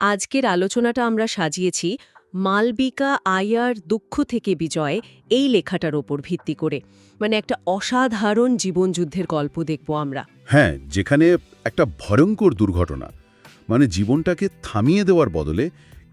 আজকের আলোচনাটা আমরা সাজিয়েছি মালবিকা আয়ার দুঃখ থেকে বিজয় এই লেখাটার ওপর ভিত্তি করে। মানে একটা অসাধারণ জীবনযুদ্ধের গল্প দেখব আমরা। হ্যাঁ, যেখানে একটা ভয়ঙ্কর দুর্ঘটনা মানে জীবনটাকে থামিয়ে দেওয়ার বদলে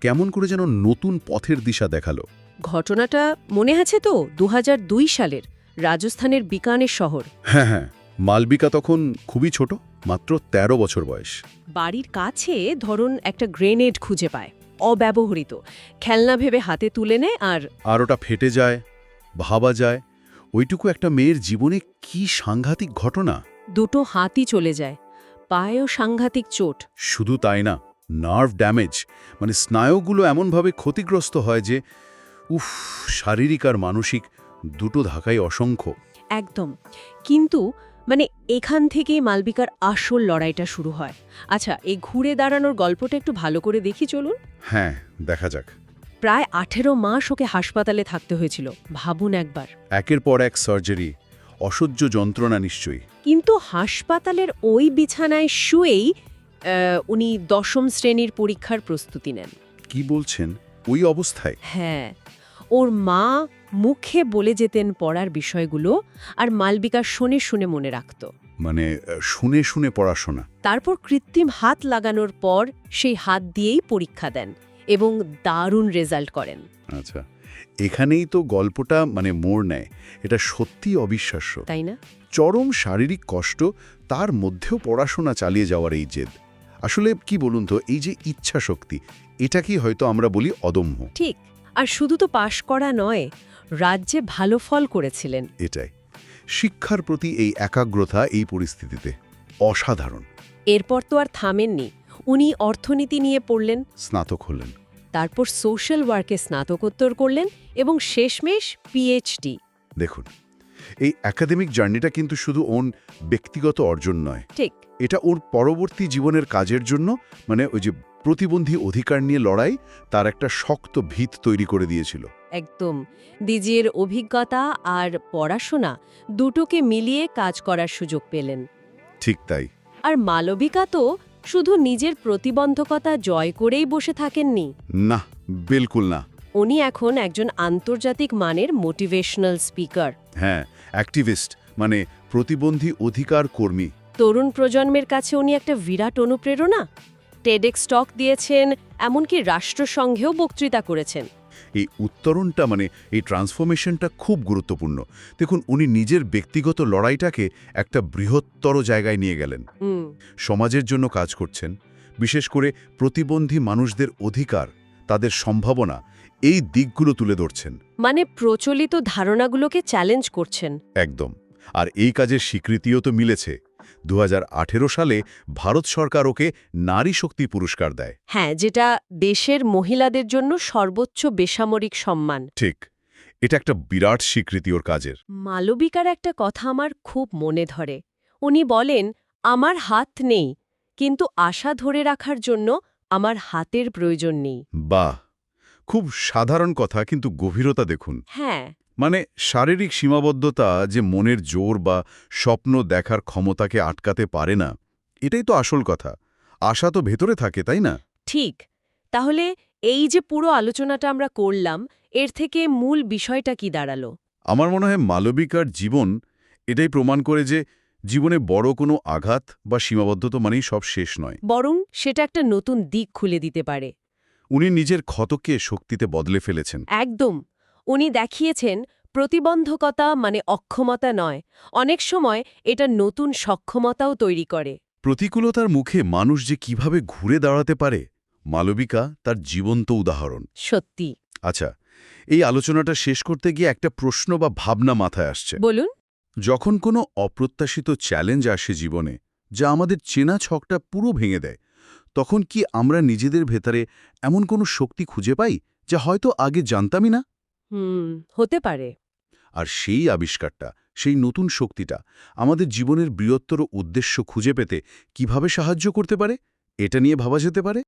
কেমন করে যেন নতুন পথের দিশা দেখালো। ঘটনাটা মনে আছে তো ২০০২ সালের রাজস্থানের বিকানের শহর। হ্যাঁ হ্যাঁ, মালবিকা তখন খুবই ছোট, মাত্র ১৩ বছর বয়স। বাড়ির কাছে ধরুন একটা গ্রেনেড খুঁজে পায়, অব্যবহৃত। খেলনা ভেবে হাতে তুলে নেয় আর ওটা ফেটে যায়, ভাবা যায় ওইটুকু একটা মেয়ের জীবনে কি সাংঘাতিক ঘটনা। দুটো হাতই চলে যায়, পায়েও সাংঘাতিক চোট। শুধু তাই না, নার্ভ ড্যামেজ, মানে স্নায়ুগুলো এমনভাবে ক্ষতিগ্রস্ত হয় যে শারীরিক আর মানসিক দুটো ধাক্কাই অসংখ্য। একদম। কিন্তু এখান থেকেই মালবিকার আসল লড়াইটা শুরু হয়। আচ্ছা, এই ঘুরে দাঁড়ানোর গল্পটা একটু ভালো করে দেখি চলুন। হ্যাঁ, দেখা যাক। প্রায় ১৮ মাস ওকে হাসপাতালে থাকতে হয়েছিল, ভাবুন একবার। একের পর এক সার্জারি, অসহ্য যন্ত্রণা নিশ্চয়ই। কিন্তু হাসপাতালের ওই বিছানায় শুয়েই উনি ১০ম শ্রেণীর পরীক্ষার প্রস্তুতি নেন। কি বলছেন, ওই অবস্থায়? হ্যাঁ, ওর মা মুখে বলে যেতেন পড়ার বিষয়গুলো, আর মালবিকা শুনে শুনে মনে রাখত। মানে শুনে শুনে পড়াশোনা। তারপর কৃত্রিম হাত লাগানোর পর সেই হাত দিয়েই পরীক্ষা দেন এবং দারুণ রেজাল্ট করেন। আচ্ছা, এখানেই তো গল্পটা মোড় নেয়। এটা সত্যি অবিশ্বাস্য, তাই না? চরম শারীরিক কষ্ট, তার মধ্যেও পড়াশোনা চালিয়ে যাওয়ার এই জেদ। আসলে কি বলুন তো, এই যে ইচ্ছা শক্তি, এটা কি হয়তো আমরা বলি অদম্য। ঠিক। আর শুধু তো পাশ করা নয়, রাজ্যে ভালো ফল করেছিলেন। এটাই, শিক্ষার প্রতি এই একাগ্রতা এই পরিস্থিতিতে অসাধারণ। এরপর তো আর থামেননি, উনি অর্থনীতি নিয়ে পড়লেন, স্নাতক হলেন। তারপর সোশ্যাল ওয়ার্কে স্নাতকোত্তর করলেন এবং শেষমেশ পিএইচডি। দেখুন, এই একাডেমিক জার্নিটা কিন্তু শুধু ওর ব্যক্তিগত অর্জন নয়, ঠিক। এটা ওর পরবর্তী জীবনের কাজের জন্য, ওই যে প্রতিবন্ধী অধিকার নিয়ে লড়াই, তার একটা শক্ত ভিত তৈরি করে দিয়েছিল। একদম। নিজের অভিজ্ঞতা আর পড়াশোনা দুটোকে মিলিয়ে কাজ করার সুযোগ পেলেন। ঠিক তাই। আর মালবিকা তো শুধু নিজের প্রতিবন্ধকতা জয় করেই বসে থাকেননি। না, বিলকুল না। উনি এখন একজন আন্তর্জাতিক মানের মোটিভেশনাল স্পিকার। হ্যাঁ, অ্যাক্টিভিস্ট, প্রতিবন্ধী অধিকার কর্মী। তরুণ প্রজন্মের কাছে উনি একটা বিরাট অনুপ্রেরণা। টেডেক্স টক দিয়েছেন, এমনকি রাষ্ট্রসংঘেও বক্তৃতা করেছেন। এই উত্তরণটা এই ট্রান্সফরমেশনটা খুব গুরুত্বপূর্ণ। দেখুন, উনি নিজের ব্যক্তিগত লড়াইটাকে একটা বৃহত্তর জায়গায় নিয়ে গেলেন। সমাজের জন্য কাজ করছেন, বিশেষ করে প্রতিবন্ধী মানুষদের অধিকার, তাদের সম্ভাবনা, এই দিকগুলো তুলে ধরছেন। প্রচলিত ধারণাগুলোকে চ্যালেঞ্জ করছেন। একদম। আর এই কাজের স্বীকৃতিও তো মিলেছে। ২০১৮ সালে ভারত সরকার ওকে নারী শক্তি পুরস্কার দেয়। হ্যাঁ, যেটা দেশের মহিলাদের জন্য সর্বোচ্চ বেসামরিক সম্মান। ঠিক, এটা একটা বিরাট স্বীকৃতি ওর কাজের। মালবিকার একটা কথা আমার খুব মনে ধরে। উনি বলেন, আমার হাত নেই, কিন্তু আশা ধরে রাখার জন্য আমার হাতের প্রয়োজন নেই। বাহ, খুব সাধারণ কথা, কিন্তু গভীরতা দেখুন। হ্যাঁ। শারীরিক সীমাবদ্ধতা যে মনের জোর বা স্বপ্ন দেখার ক্ষমতাকে আটকাতে পারে না, এটাই তো আসল কথা। আশা তো ভেতরে থাকে, তাই না? ঠিক। তাহলে এই যে পুরো আলোচনাটা আমরা করলাম, এর থেকে মূল বিষয়টা কি দাঁড়ালো? আমার মনে হয় মালবিকার জীবন এটাই প্রমাণ করে যে জীবনে বড় কোনো আঘাত বা সীমাবদ্ধতা মানেই সব শেষ নয়, বরং সেটা একটা নতুন দিক খুলে দিতে পারে। উনি নিজের ক্ষতকে শক্তিতে বদলে ফেলেছেন। একদম। উনি দেখিয়েছেন প্রতিবন্ধকতা অক্ষমতা নয়, অনেক সময় এটা নতুন সক্ষমতাও তৈরি করে। প্রতিকূলতার মুখে মানুষ যে কিভাবে ঘুরে দাঁড়াতে পারে, মালবিকা তার জীবন্ত উদাহরণ। সত্যি। আচ্ছা, এই আলোচনাটা শেষ করতে গিয়ে একটা প্রশ্ন বা ভাবনা মাথায় আসছে। বলুন। যখন কোনো অপ্রত্যাশিত চ্যালেঞ্জ আসে জীবনে, যা আমাদের চেনা ছকটা পুরো ভেঙে দেয়, তখন কি আমরা নিজেদের ভেতরে এমন কোনো শক্তি খুঁজে পাই যা হয়তো আগে জানতামই না? হতে পারে। আর সেই আবিষ্কারটা, সেই নতুন শক্তিটা আমাদের জীবনের বৃহত্তর উদ্দেশ্য খুঁজে পেতে কিভাবে সাহায্য করতে পারে, এটা নিয়ে ভাবা যেতে পারে।